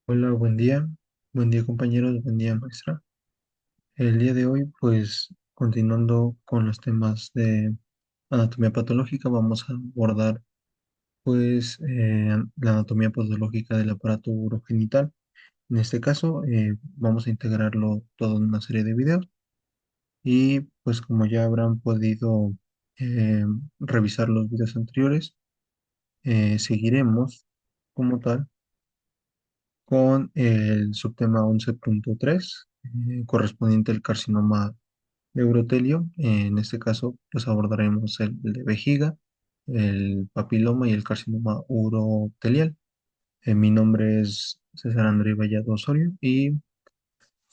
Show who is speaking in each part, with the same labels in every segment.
Speaker 1: Hola, buen día. Buen día, compañeros. Buen día, maestra. El día de hoy, pues, continuando con los temas de anatomía patológica, vamos a abordar, pues, la anatomía patológica del aparato urogenital. En este caso, vamos a integrarlo todo en una serie de videos y, pues, como ya habrán podido eh, revisar los videos anteriores, seguiremos como tal con el subtema 11.3 correspondiente al carcinoma de urotelio. En este caso, pues abordaremos el de vejiga, el papiloma y el carcinoma urotelial. Mi nombre es César André Vallado Osorio y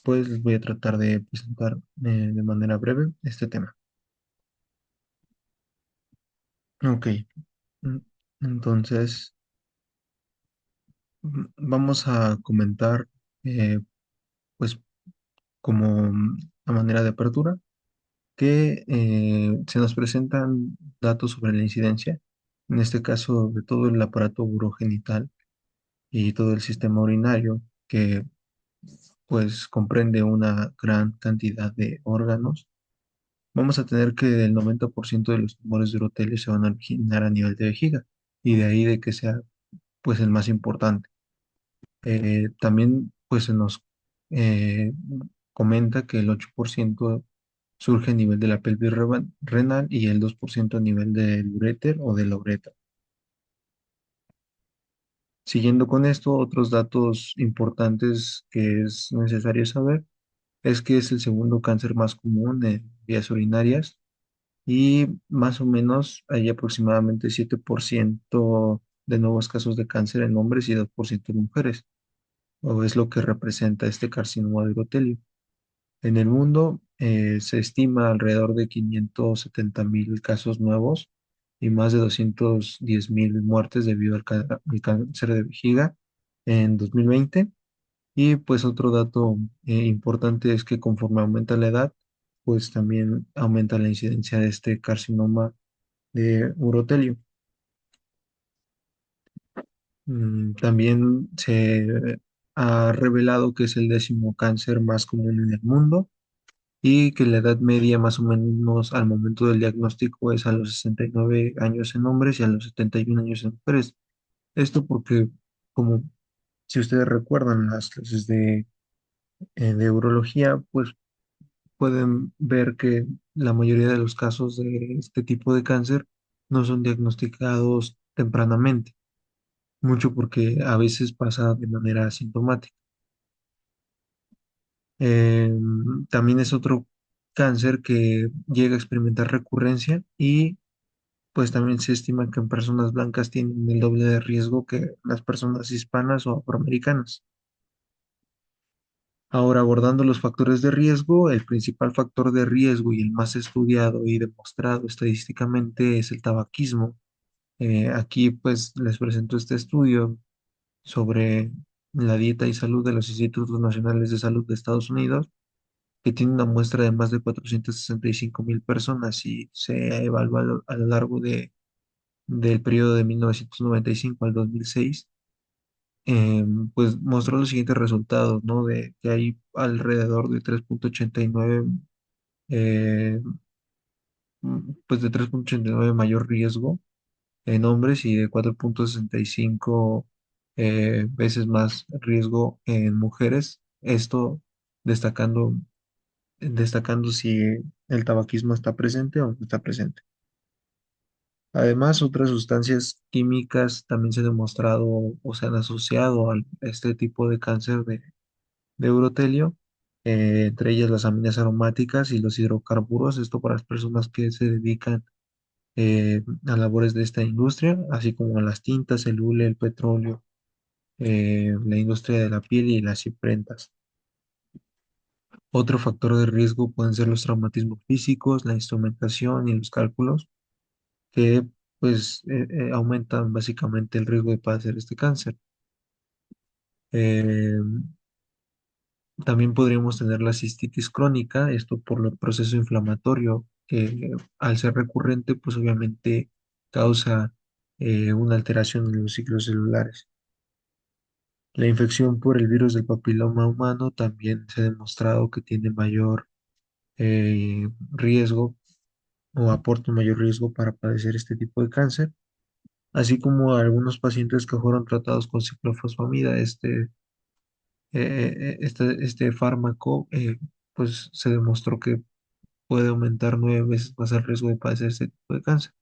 Speaker 1: pues les voy a tratar de presentar de manera breve este tema. Ok, mm, entonces vamos a comentar pues como a manera de apertura que se nos presentan datos sobre la incidencia, en este caso de todo el aparato urogenital y todo el sistema urinario, que pues comprende una gran cantidad de órganos. Vamos a tener que el 90% de los tumores de urotelio se van a originar a nivel de vejiga, y de ahí de que sea pues el más importante. También pues se nos eh, comenta que el 8% surge a nivel de la pelvis renal y el 2% a nivel del uréter o de la uretra. Siguiendo con esto, otros datos importantes que es necesario saber es que es el segundo cáncer más común en vías urinarias y más o menos hay aproximadamente 7% de nuevos casos de cáncer en hombres y 2% en mujeres, o es lo que representa este carcinoma de urotelio. En el mundo se estima alrededor de 570.000 casos nuevos y más de 210.000 muertes debido al cáncer de vejiga en 2020. Y pues otro dato importante es que conforme aumenta la edad, pues también aumenta la incidencia de este carcinoma de urotelio. También se ha revelado que es el 10.º cáncer más común en el mundo y que la edad media más o menos al momento del diagnóstico es a los 69 años en hombres y a los 71 años en mujeres. Esto porque, como si ustedes recuerdan las clases de urología, pues pueden ver que la mayoría de los casos de este tipo de cáncer no son diagnosticados tempranamente, mucho porque a veces pasa de manera asintomática. Eh, También es otro cáncer que llega a experimentar recurrencia y pues también se estima que en personas blancas tienen el doble de riesgo que las personas hispanas o afroamericanas. Ahora, abordando los factores de riesgo, el principal factor de riesgo y el más estudiado y demostrado estadísticamente es el tabaquismo. Aquí pues les presento este estudio sobre la dieta y salud de los Institutos Nacionales de Salud de Estados Unidos, que tiene una muestra de más de 465.000 personas y se evalúa a lo largo del periodo de 1995 al 2006. Pues mostró los siguientes resultados, ¿no? De que hay alrededor de 3.89, eh, pues de 3.89 mayor riesgo en hombres y de 4.65 veces más riesgo en mujeres. Esto destacando, destacando si el tabaquismo está presente o no está presente. Además, otras sustancias químicas también se han demostrado o se han asociado a este tipo de cáncer de urotelio, entre ellas las aminas aromáticas y los hidrocarburos, esto para las personas que se dedican a labores de esta industria, así como a las tintas, el hule, el petróleo, la industria de la piel y las imprentas. Otro factor de riesgo pueden ser los traumatismos físicos, la instrumentación y los cálculos, que pues aumentan básicamente el riesgo de padecer este cáncer. Eh, También podríamos tener la cistitis crónica, esto por el proceso inflamatorio, que al ser recurrente, pues obviamente causa una alteración en los ciclos celulares. La infección por el virus del papiloma humano también se ha demostrado que tiene mayor riesgo o aporta un mayor riesgo para padecer este tipo de cáncer, así como algunos pacientes que fueron tratados con ciclofosfamida. Este fármaco pues se demostró que puede aumentar 9 veces más el riesgo de padecer este tipo de cáncer.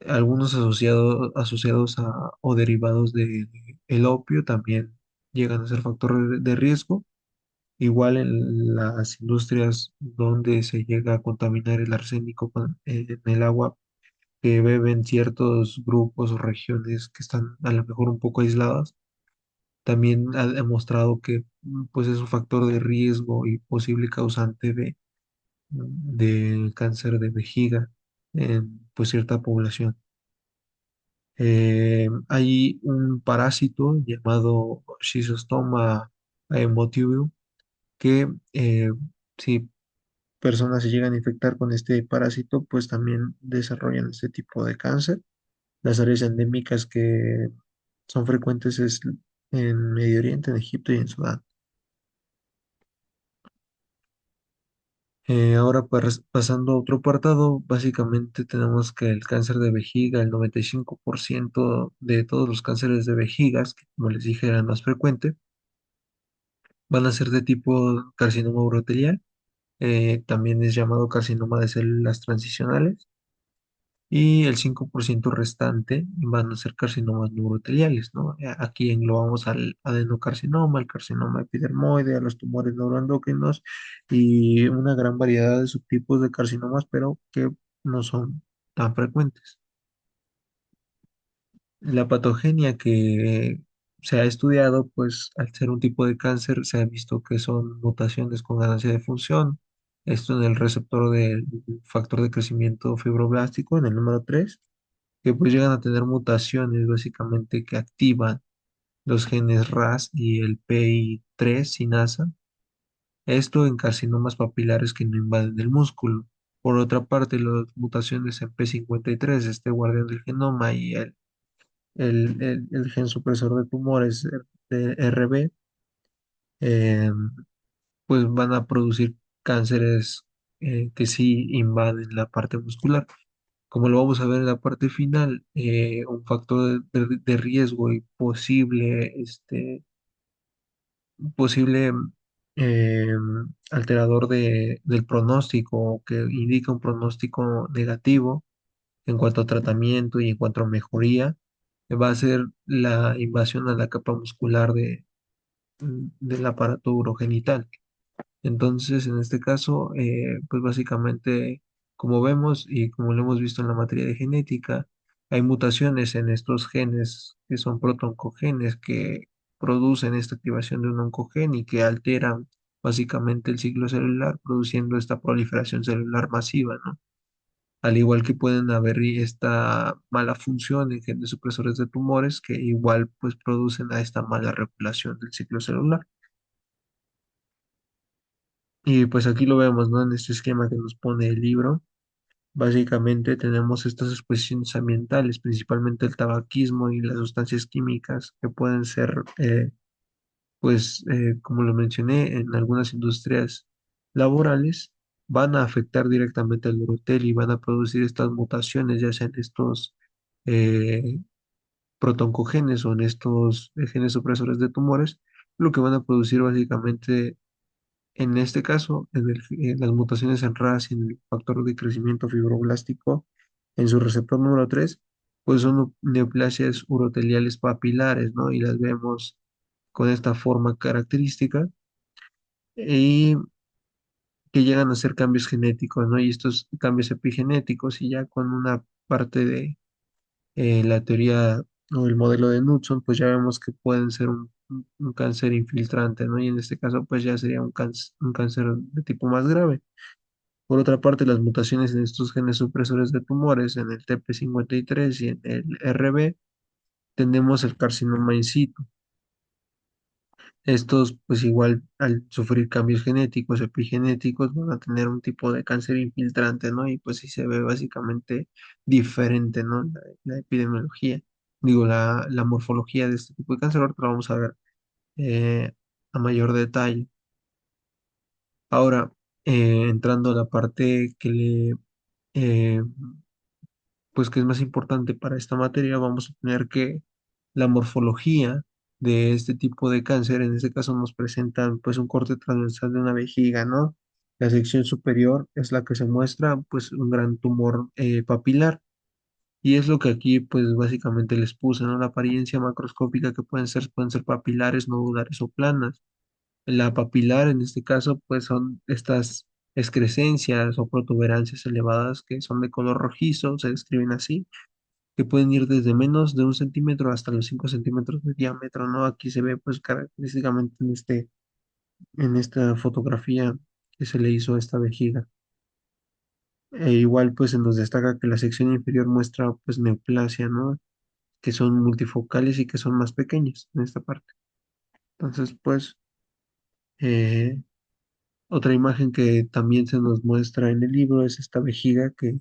Speaker 1: Algunos asociados a o derivados de el opio también llegan a ser factores de riesgo. Igual en las industrias donde se llega a contaminar el arsénico en el agua que beben ciertos grupos o regiones que están a lo mejor un poco aisladas, también ha demostrado que pues es un factor de riesgo y posible causante de cáncer de vejiga en pues cierta población. Hay un parásito llamado Schistosoma motivium que si personas se llegan a infectar con este parásito, pues también desarrollan este tipo de cáncer. Las áreas endémicas que son frecuentes es en Medio Oriente, en Egipto y en Sudán. Ahora, pasando a otro apartado, básicamente tenemos que el cáncer de vejiga, el 95% de todos los cánceres de vejigas, que como les dije eran más frecuentes, van a ser de tipo carcinoma urotelial, también es llamado carcinoma de células transicionales, y el 5% restante van a ser carcinomas no uroteliales, ¿no? Aquí englobamos al adenocarcinoma, al carcinoma epidermoide, a los tumores neuroendocrinos y una gran variedad de subtipos de carcinomas, pero que no son tan frecuentes. La patogenia que se ha estudiado, pues al ser un tipo de cáncer, se ha visto que son mutaciones con ganancia de función. Esto en el receptor del factor de crecimiento fibroblástico, en el número 3 que pues llegan a tener mutaciones básicamente que activan los genes RAS y el PI3 sinasa. Esto en carcinomas papilares que no invaden el músculo. Por otra parte, las mutaciones en P53, este guardián del genoma, y el gen supresor de tumores de RB, eh, pues van a producir cánceres que sí invaden la parte muscular. Como lo vamos a ver en la parte final, un factor de riesgo y posible eh, alterador del pronóstico o que indica un pronóstico negativo en cuanto a tratamiento y en cuanto a mejoría, va a ser la invasión a la capa muscular del aparato urogenital. Entonces, en este caso, pues básicamente, como vemos y como lo hemos visto en la materia de genética, hay mutaciones en estos genes que son protoncogenes que producen esta activación de un oncogen y que alteran básicamente el ciclo celular, produciendo esta proliferación celular masiva, ¿no? Al igual que pueden haber esta mala función en genes supresores de tumores que igual pues producen a esta mala regulación del ciclo celular. Y pues aquí lo vemos, ¿no? En este esquema que nos pone el libro. Básicamente tenemos estas exposiciones ambientales, principalmente el tabaquismo y las sustancias químicas que pueden ser, como lo mencioné, en algunas industrias laborales, van a afectar directamente al urotel y van a producir estas mutaciones, ya sean estos eh, protoncogenes o en estos genes supresores de tumores, lo que van a producir básicamente en este caso, en las mutaciones en RAS y en el factor de crecimiento fibroblástico en su receptor número 3 pues son neoplasias uroteliales papilares, ¿no? Y las vemos con esta forma característica y que llegan a ser cambios genéticos, ¿no? Y estos cambios epigenéticos y ya con una parte de la teoría o el modelo de Knudson, pues ya vemos que pueden ser un cáncer infiltrante, ¿no? Y en este caso, pues ya sería un cáncer de tipo más grave. Por otra parte, las mutaciones en estos genes supresores de tumores, en el TP53 y en el RB, tenemos el carcinoma in situ. Estos, pues igual, al sufrir cambios genéticos, epigenéticos, van a tener un tipo de cáncer infiltrante, ¿no? Y pues sí se ve básicamente diferente, ¿no? La epidemiología. digo, la morfología de este tipo de cáncer. Ahorita lo vamos a ver eh, a mayor detalle. Ahora, entrando a la parte eh, pues que es más importante para esta materia, vamos a tener que la morfología de este tipo de cáncer, en este caso nos presentan pues un corte transversal de una vejiga, ¿no? La sección superior es la que se muestra pues un gran tumor papilar. Y es lo que aquí, pues básicamente les puse, ¿no? La apariencia macroscópica que pueden ser papilares, nodulares o planas. La papilar, en este caso, pues son estas excrescencias o protuberancias elevadas que son de color rojizo, se describen así, que pueden ir desde menos de 1 centímetro hasta los 5 centímetros de diámetro, ¿no? Aquí se ve, pues, característicamente en esta fotografía que se le hizo a esta vejiga. E igual, pues, se nos destaca que la sección inferior muestra, pues, neoplasia, ¿no? Que son multifocales y que son más pequeñas en esta parte. Entonces, pues, eh, otra imagen que también se nos muestra en el libro es esta vejiga que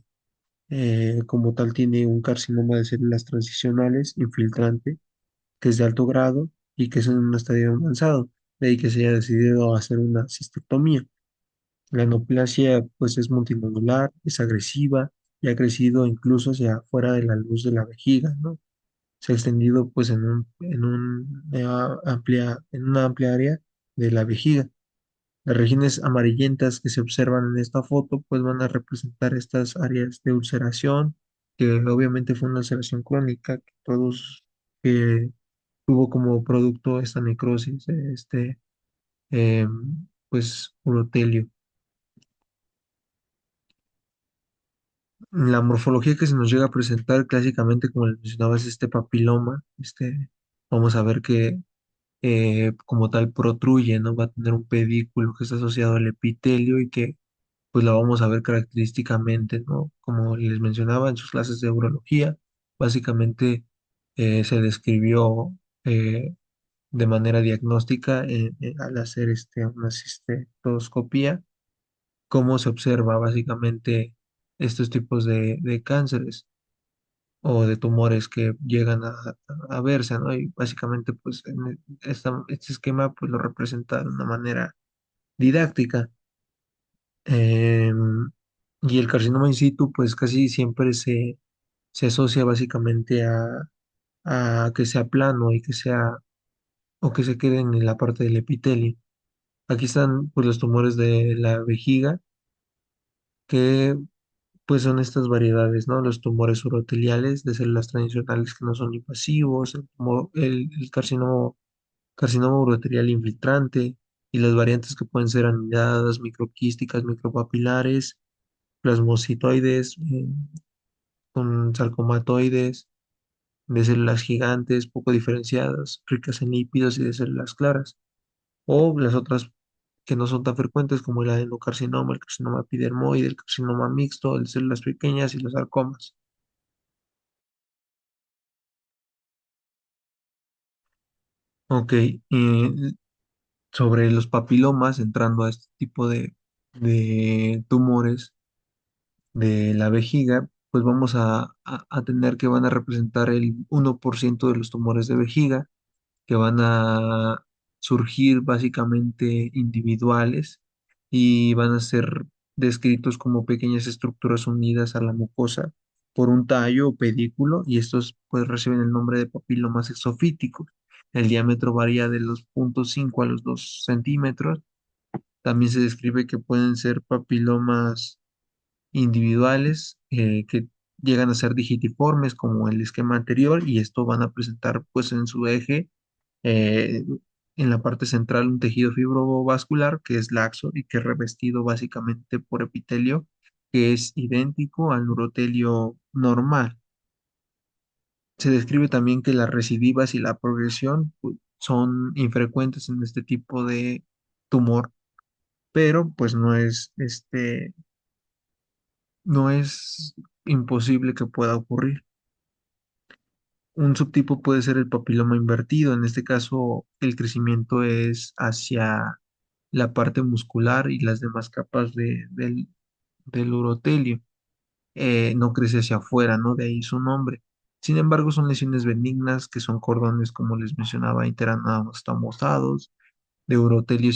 Speaker 1: como tal tiene un carcinoma de células transicionales infiltrante, que es de alto grado y que es en un estadio avanzado, de ahí que se haya decidido hacer una cistectomía. La neoplasia pues es multinodular, es agresiva y ha crecido incluso hacia fuera de la luz de la vejiga, ¿no? Se ha extendido pues en una amplia área de la vejiga. Las regiones amarillentas que se observan en esta foto pues van a representar estas áreas de ulceración, que obviamente fue una ulceración crónica que tuvo como producto esta necrosis, pues urotelio. La morfología que se nos llega a presentar clásicamente, como les mencionaba, es este papiloma. Vamos a ver que como tal protruye, ¿no? Va a tener un pedículo que está asociado al epitelio y que pues la vamos a ver característicamente, ¿no? Como les mencionaba en sus clases de urología, básicamente se describió de manera diagnóstica al hacer una cistoscopía, cómo se observa básicamente estos tipos de cánceres o de tumores que llegan a verse, ¿no? Y básicamente, pues, este esquema, pues, lo representa de una manera didáctica. Em, y el carcinoma in situ, pues, casi siempre se asocia básicamente a que sea plano y o que se quede en la parte del epitelio. Aquí están, pues, los tumores de la vejiga, que, pues, son estas variedades, ¿no? Los tumores uroteliales de células tradicionales que no son invasivos, el carcinoma uroterial infiltrante y las variantes que pueden ser anidadas, microquísticas, micropapilares, plasmocitoides, con sarcomatoides, de células gigantes poco diferenciadas, ricas en lípidos y de células claras, o las otras que no son tan frecuentes como el adenocarcinoma, el carcinoma epidermoide, el carcinoma mixto, el de células pequeñas y los sarcomas. Ok, sobre los papilomas, entrando a este tipo de tumores de la vejiga, pues vamos a tener que van a representar el 1% de los tumores de vejiga, que van a surgir básicamente individuales y van a ser descritos como pequeñas estructuras unidas a la mucosa por un tallo o pedículo, y estos pues reciben el nombre de papilomas exofíticos. El diámetro varía de los 0,5 a los 2 centímetros. También se describe que pueden ser papilomas individuales que llegan a ser digitiformes como el esquema anterior, y esto van a presentar pues en su eje eh, en la parte central un tejido fibrovascular que es laxo y que es revestido básicamente por epitelio que es idéntico al urotelio normal. Se describe también que las recidivas y la progresión pues, son infrecuentes en este tipo de tumor, pero pues no es imposible que pueda ocurrir. Un subtipo puede ser el papiloma invertido. En este caso, el crecimiento es hacia la parte muscular y las demás capas del urotelio. No crece hacia afuera, ¿no? De ahí su nombre. Sin embargo, son lesiones benignas que son cordones, como les mencionaba, interamostados, de urotelio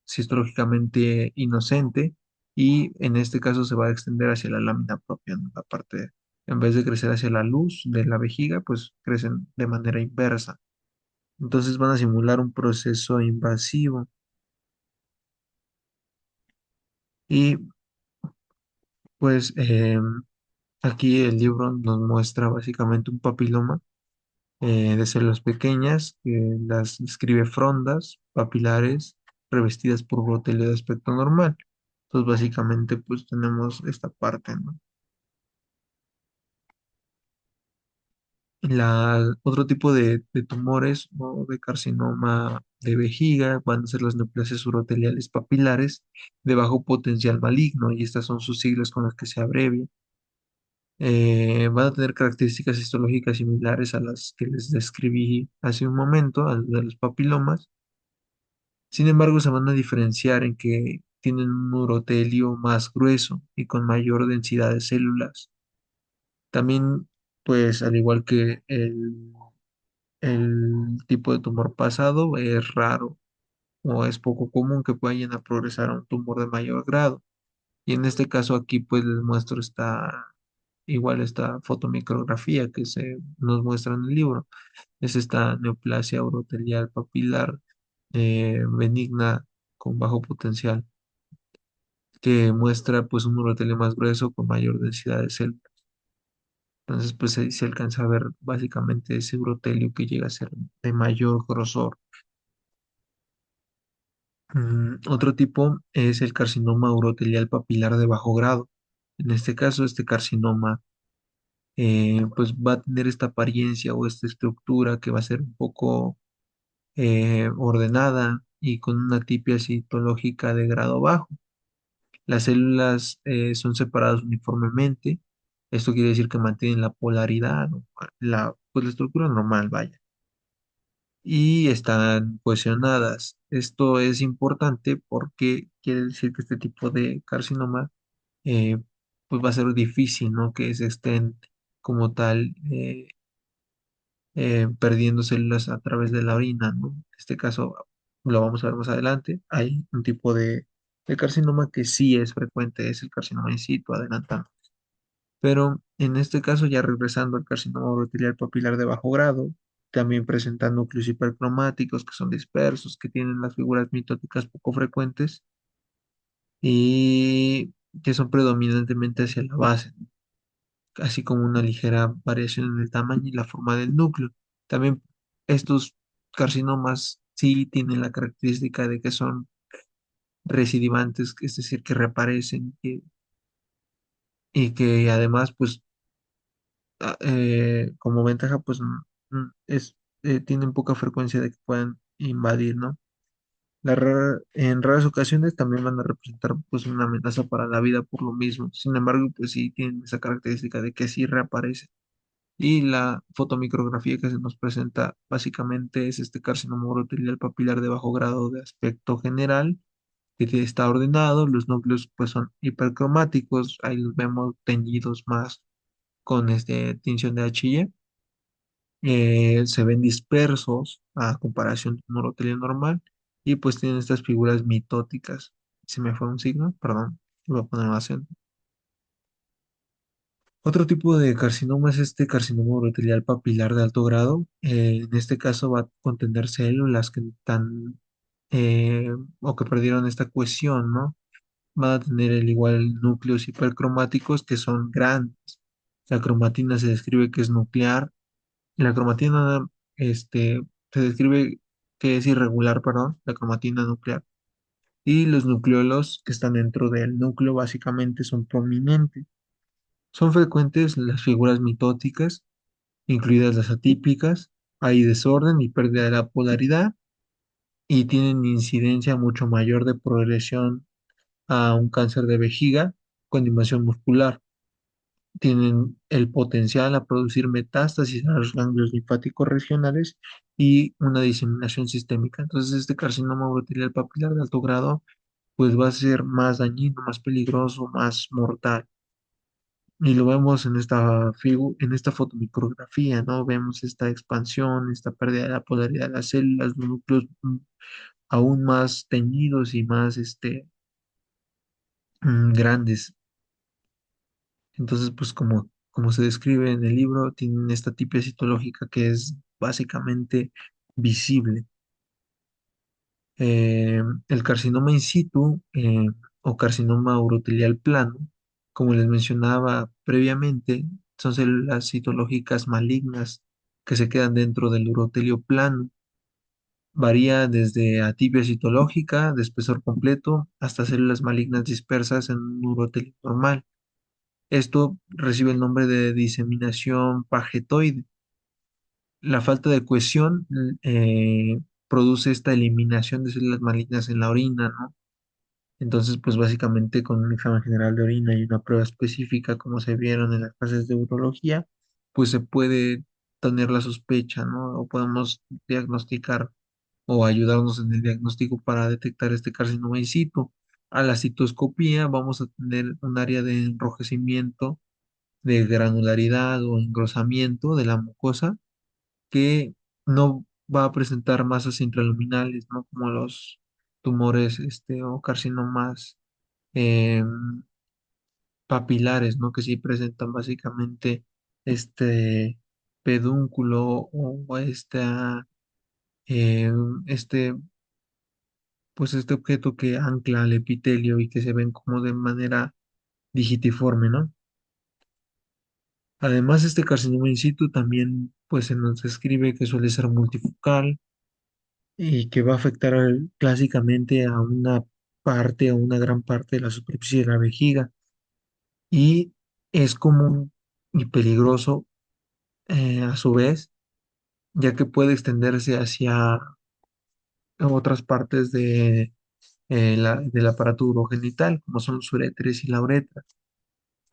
Speaker 1: citológicamente inocente, y en este caso se va a extender hacia la lámina propia, ¿no? La parte, en vez de crecer hacia la luz de la vejiga, pues crecen de manera inversa. Entonces van a simular un proceso invasivo. Y pues aquí el libro nos muestra básicamente un papiloma de células pequeñas, que las describe frondas papilares revestidas por brotelio de aspecto normal. Entonces, básicamente, pues tenemos esta parte, ¿no? Otro tipo de tumores o de carcinoma de vejiga van a ser las neoplasias uroteliales papilares de bajo potencial maligno, y estas son sus siglas con las que se abrevia. Van a tener características histológicas similares a las que les describí hace un momento, a las de los papilomas. Sin embargo, se van a diferenciar en que tienen un urotelio más grueso y con mayor densidad de células. También, pues, al igual que el tipo de tumor pasado, es raro o es poco común que vayan a progresar a un tumor de mayor grado. Y en este caso aquí, pues, les muestro esta fotomicrografía que se nos muestra en el libro. Es esta neoplasia urotelial papilar benigna con bajo potencial, que muestra pues un urotelio más grueso con mayor densidad de células. Entonces pues ahí se alcanza a ver básicamente ese urotelio que llega a ser de mayor grosor. Otro tipo es el carcinoma urotelial papilar de bajo grado. En este caso, este carcinoma pues va a tener esta apariencia o esta estructura que va a ser un poco ordenada y con una tipia citológica de grado bajo. Las células son separadas uniformemente. Esto quiere decir que mantienen la polaridad, o pues la estructura normal, vaya, y están cohesionadas. Esto es importante porque quiere decir que este tipo de carcinoma eh, pues va a ser difícil, ¿no? Que se estén como tal perdiendo células a través de la orina, ¿no? En este caso lo vamos a ver más adelante. Hay un tipo de carcinoma que sí es frecuente, es el carcinoma in situ, adelantando. Pero en este caso, ya regresando al carcinoma urotelial papilar de bajo grado, también presenta núcleos hipercromáticos que son dispersos, que tienen las figuras mitóticas poco frecuentes y que son predominantemente hacia la base, así como una ligera variación en el tamaño y la forma del núcleo. También estos carcinomas sí tienen la característica de que son recidivantes, es decir, que reaparecen y que además, pues, como ventaja, pues, tienen poca frecuencia de que puedan invadir, ¿no? En raras ocasiones también van a representar, pues, una amenaza para la vida por lo mismo. Sin embargo, pues sí tienen esa característica de que sí reaparecen. Y la fotomicrografía que se nos presenta básicamente es este carcinoma urotelial papilar de bajo grado de aspecto general, que está ordenado, los núcleos pues son hipercromáticos, ahí los vemos teñidos más con tinción de H&E, se ven dispersos a comparación de un urotelio normal, y pues tienen estas figuras mitóticas. Se me fue un signo, perdón, voy a poner un acento. Otro tipo de carcinoma es este carcinoma urotelial papilar de alto grado. En este caso va a contener células que están o que perdieron esta cohesión, ¿no? Van a tener el igual núcleos hipercromáticos que son grandes. La cromatina se describe que es nuclear. La cromatina se describe que es irregular, perdón, la cromatina nuclear. Y los nucleolos que están dentro del núcleo básicamente son prominentes. Son frecuentes las figuras mitóticas, incluidas las atípicas. Hay desorden y pérdida de la polaridad, y tienen incidencia mucho mayor de progresión a un cáncer de vejiga con invasión muscular. Tienen el potencial a producir metástasis a los ganglios linfáticos regionales y una diseminación sistémica. Entonces, este carcinoma urotelial papilar de alto grado, pues va a ser más dañino, más peligroso, más mortal. Y lo vemos en en esta fotomicrografía, ¿no? Vemos esta expansión, esta pérdida de la polaridad de las células, los núcleos aún más teñidos y más grandes. Entonces, pues como se describe en el libro, tienen esta tipia citológica que es básicamente visible. El carcinoma in situ o carcinoma urotelial plano, como les mencionaba previamente, son células citológicas malignas que se quedan dentro del urotelio plano. Varía desde atipia citológica de espesor completo hasta células malignas dispersas en un urotelio normal. Esto recibe el nombre de diseminación pagetoide. La falta de cohesión produce esta eliminación de células malignas en la orina, ¿no? Entonces, pues básicamente con un examen general de orina y una prueba específica, como se vieron en las clases de urología, pues se puede tener la sospecha, ¿no? O podemos diagnosticar o ayudarnos en el diagnóstico para detectar este carcinoma in situ. A la citoscopía vamos a tener un área de enrojecimiento, de granularidad o engrosamiento de la mucosa que no va a presentar masas intraluminales, ¿no? Como los tumores o carcinomas em, papilares, ¿no? Que sí presentan básicamente este pedúnculo o este, pues este objeto que ancla al epitelio y que se ven como de manera digitiforme, ¿no? Además, este carcinoma in situ también, pues se nos describe que suele ser multifocal y que va a afectar clásicamente a una parte o una gran parte de la superficie de la vejiga y es común y peligroso a su vez, ya que puede extenderse hacia otras partes del aparato urogenital, como son los uréteres y la uretra.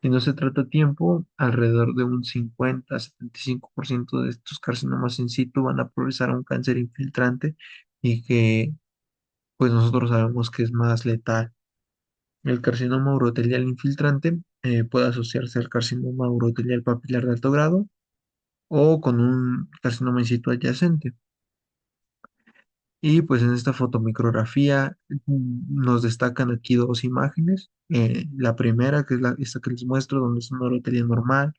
Speaker 1: Si no se trata a tiempo, alrededor de un 50 a 75% de estos carcinomas in situ van a progresar a un cáncer infiltrante y que pues nosotros sabemos que es más letal. El carcinoma urotelial infiltrante puede asociarse al carcinoma urotelial papilar de alto grado o con un carcinoma in situ adyacente. Y pues en esta fotomicrografía nos destacan aquí dos imágenes. La primera, que es esta que les muestro, donde es una urotelia normal,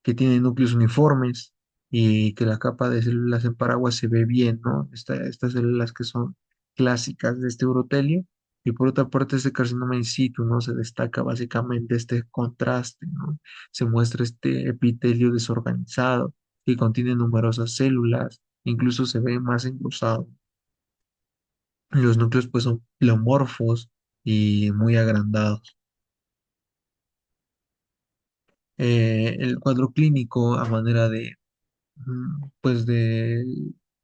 Speaker 1: que tiene núcleos uniformes y que la capa de células en paraguas se ve bien, ¿no? Estas células que son clásicas de este urotelio. Y por otra parte, este carcinoma in situ, ¿no? Se destaca básicamente este contraste, ¿no? Se muestra este epitelio desorganizado y contiene numerosas células, incluso se ve más engrosado. Los núcleos pues son pleomorfos y muy agrandados. El cuadro clínico a manera pues de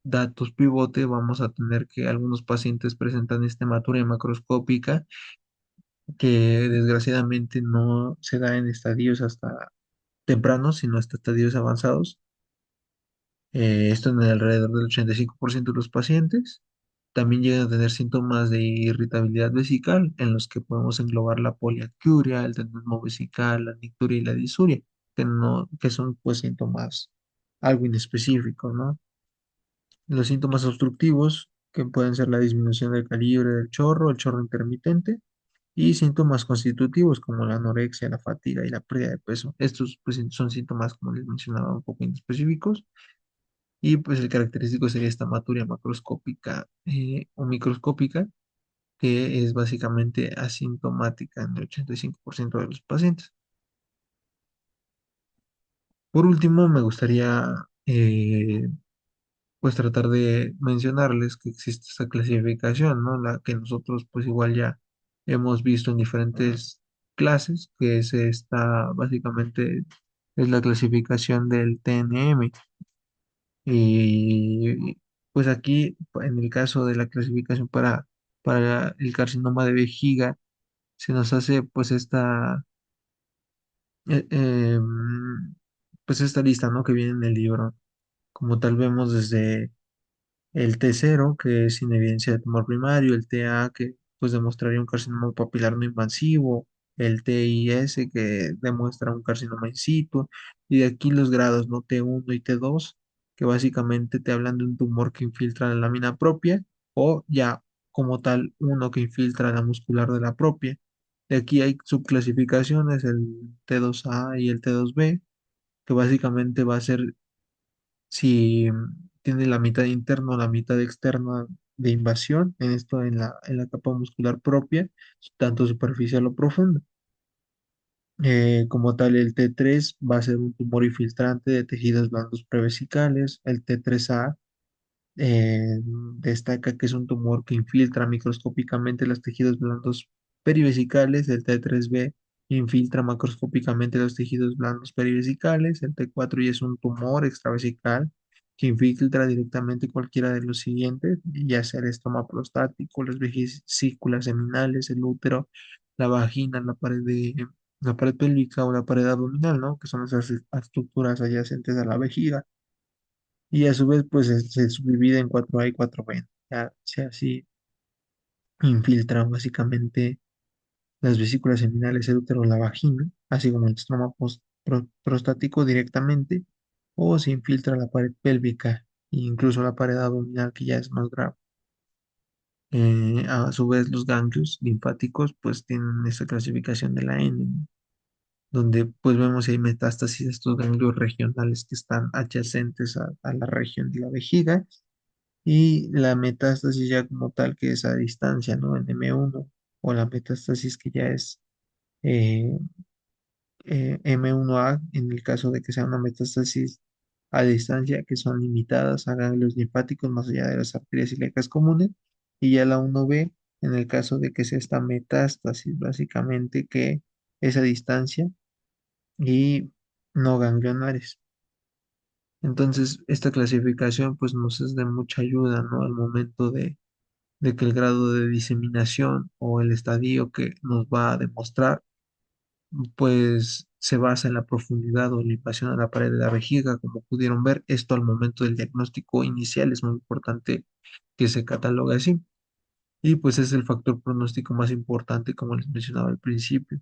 Speaker 1: datos pivote, vamos a tener que algunos pacientes presentan esta hematuria macroscópica que desgraciadamente no se da en estadios hasta tempranos, sino hasta estadios avanzados. Esto en el alrededor del 85% de los pacientes. También llegan a tener síntomas de irritabilidad vesical, en los que podemos englobar la poliacuria, el tenesmo vesical, la nicturia y la disuria, que son pues síntomas algo inespecíficos, ¿no? Los síntomas obstructivos, que pueden ser la disminución del calibre del chorro, el chorro intermitente, y síntomas constitutivos como la anorexia, la fatiga y la pérdida de peso. Estos pues son síntomas, como les mencionaba, un poco inespecíficos. Y pues el característico sería esta hematuria macroscópica o microscópica, que es básicamente asintomática en el 85% de los pacientes. Por último, me gustaría pues tratar de mencionarles que existe esta clasificación, ¿no? La que nosotros pues igual ya hemos visto en diferentes clases, que es esta básicamente es la clasificación del TNM. Y pues aquí, en el caso de la clasificación para el carcinoma de vejiga, se nos hace eh, eh, mm, pues esta lista, ¿no? Que viene en el libro. Como tal vemos desde el T0, que es sin evidencia de tumor primario, el TA, que pues demostraría un carcinoma papilar no invasivo, el TIS que demuestra un carcinoma in situ, y de aquí los grados, ¿no? T1 y T2, que básicamente te hablan de un tumor que infiltra la lámina propia, o ya como tal uno que infiltra la muscular de la propia. De aquí hay subclasificaciones, el T2A y el T2B, que básicamente va a ser si tiene la mitad interna o la mitad externa de invasión, en esto en la capa muscular propia, tanto superficial o profunda. Como tal, el T3 va a ser un tumor infiltrante de tejidos blandos prevesicales. El T3A destaca que es un tumor que infiltra microscópicamente los tejidos blandos perivesicales. El T3B infiltra macroscópicamente los tejidos blandos perivesicales. El T4 ya es un tumor extravesical que infiltra directamente cualquiera de los siguientes, ya sea el estoma prostático, las vesículas seminales, el útero, la vagina, la pared pélvica o la pared abdominal, ¿no? Que son esas estructuras adyacentes a la vejiga. Y a su vez, pues se subdivide en 4A y 4B. Ya sea así, infiltra básicamente las vesículas seminales, el útero, la vagina, así como el estroma prostático directamente, o se infiltra la pared pélvica e incluso la pared abdominal, que ya es más grave. A su vez, los ganglios linfáticos, pues tienen esta clasificación de la N, ¿no? Donde pues vemos si hay metástasis de estos ganglios regionales que están adyacentes a la región de la vejiga, y la metástasis ya como tal que es a distancia, ¿no? En M1, o la metástasis que ya es eh, M1A, en el caso de que sea una metástasis a distancia, que son limitadas a ganglios linfáticos más allá de las arterias ilíacas comunes, y ya la 1B, en el caso de que sea esta metástasis, básicamente que es a distancia y no ganglionares. Entonces, esta clasificación pues nos es de mucha ayuda, ¿no? Al momento de que el grado de diseminación o el estadio que nos va a demostrar, pues se basa en la profundidad o la invasión a la pared de la vejiga, como pudieron ver. Esto al momento del diagnóstico inicial es muy importante que se catalogue así. Y pues es el factor pronóstico más importante, como les mencionaba al principio.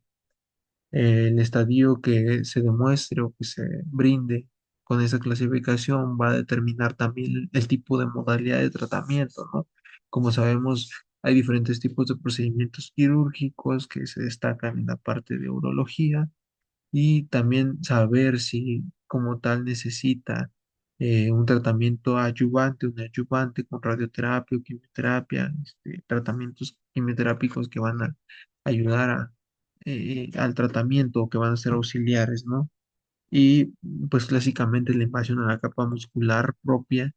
Speaker 1: El estadio que se demuestre o que se brinde con esa clasificación va a determinar también el tipo de modalidad de tratamiento, ¿no? Como sabemos, hay diferentes tipos de procedimientos quirúrgicos que se destacan en la parte de urología, y también saber si como tal necesita un tratamiento adyuvante, un adyuvante con radioterapia o quimioterapia, tratamientos quimioterápicos que van a ayudar al tratamiento o que van a ser auxiliares, ¿no? Y pues clásicamente la invasión a la capa muscular propia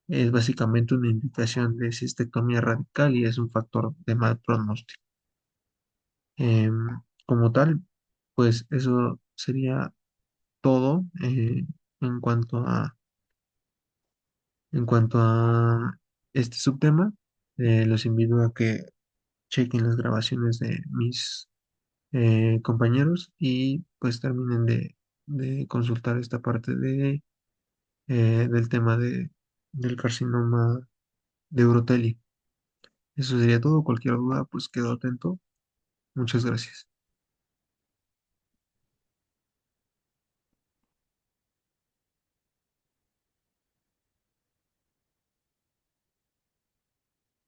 Speaker 1: es básicamente una indicación de cistectomía radical y es un factor de mal pronóstico. Em, Como tal, pues eso sería todo en cuanto en cuanto a este subtema. Los invito a que chequen las grabaciones de mis compañeros y pues terminen de consultar esta parte del tema del carcinoma de Uroteli. Eso sería todo. Cualquier duda, pues quedo atento. Muchas gracias.